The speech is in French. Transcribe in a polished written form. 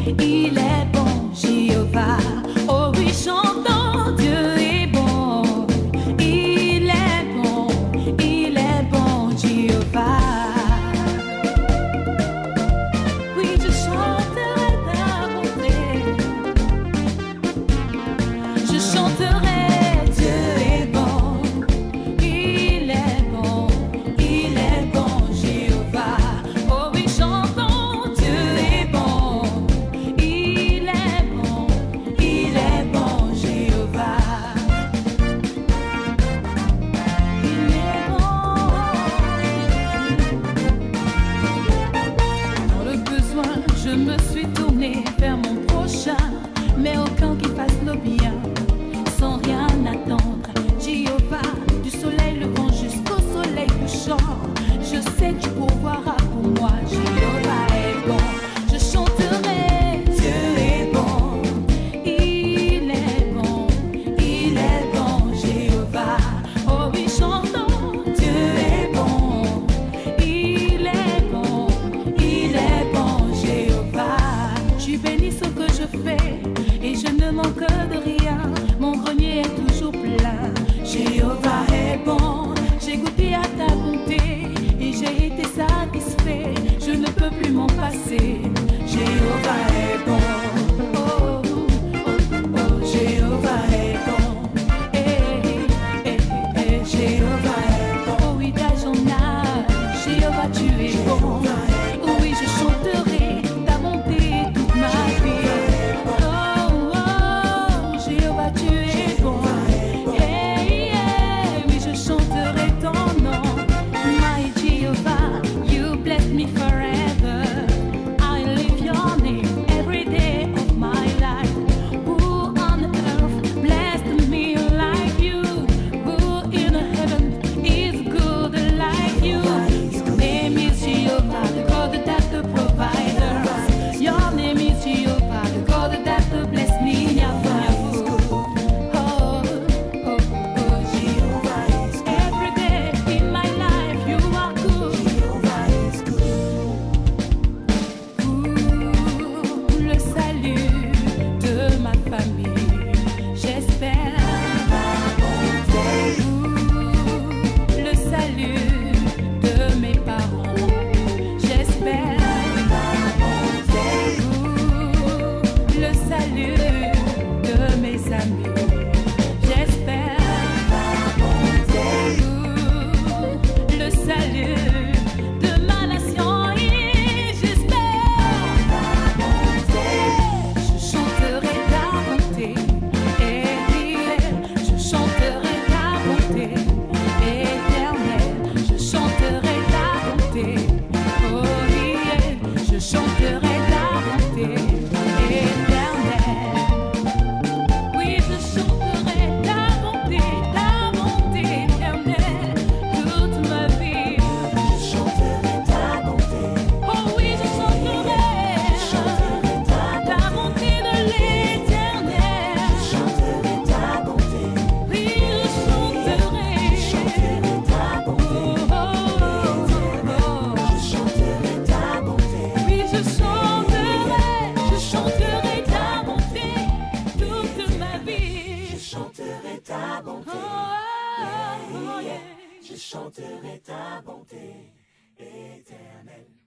il est bon, Jéhovah. Oh oui, chantons, Dieu est bon. Il est bon, Jéhovah. Oui, je chanterai ta bonté. Je chanterai, Dieu est bon. Il est bon, Jéhovah. Oh oui, chantons, Dieu est bon. Il est bon, Jéhovah. Il est bon. Dans le besoin, je me suis tournée vers mon prochain, mais aucun qui fasse le bien, sans rien attendre. Jéhovah, du soleil levant jusqu'au soleil couchant, je sais que tu pourvoiras pour moi. Jéhovah est bon, je chanterai, Dieu est bon. Il est bon, Jéhovah. Oh oui, chantons, Dieu est bon. Il est bon, Jéhovah. Tu bénis ce que je fais et je ne manque de rien. Mon grenier est toujours plein. Jéhovah est bon. J'ai goûté à ta bonté et j'ai été satisfait. Je ne peux plus m'en passer. Jéhovah est bon. Oh, oh, oh, Jéhovah est bon. Jéhovah est bon. Oh oui, d'âge en âge, Jéhovah, tu es bon. Oh oui, je chanterai ta bonté toute ma vie. Oh, oh, Jéhovah, tu es bon. Oui, je chanterai ton nom. My Jehovah, you bless me forever. I live your name every day of my life. Who on earth blessed me like you? Who in heaven is good like you? Your name is Jehovah, the God that the provider. Your name is Jehovah, the God that bless me. Oh, oh, oh, Jehovah is good. Every day in my life you are good. Jehovah is good. Pour le salut de ma famille, j'espère. Pour le salut de mes parents, j'espère. Pour le salut de mes amis, j'espère. Pour le salut de ma nation, et j'espère. Je chanterai ta bonté, je chanterai ta bonté éternelle. Je chanterai ta bonté, oh oui, je chanterai ta bonté éternelle. Oui, je chanterai ta bonté éternelle toute ma vie. Je chanterai ta bonté. Oh oui, je chanterai ta bonté de l'éternel. Je chanterai ta bonté. Oui, je chanterai ta bonté. Oh, oh, oh, oh. Je chanterai ta bonté. Oui, je chanterai ta bonté toute ma vie. Je chanterai ta bonté. Oh, oh, oh, yeah. Je chanterai ta bonté éternelle.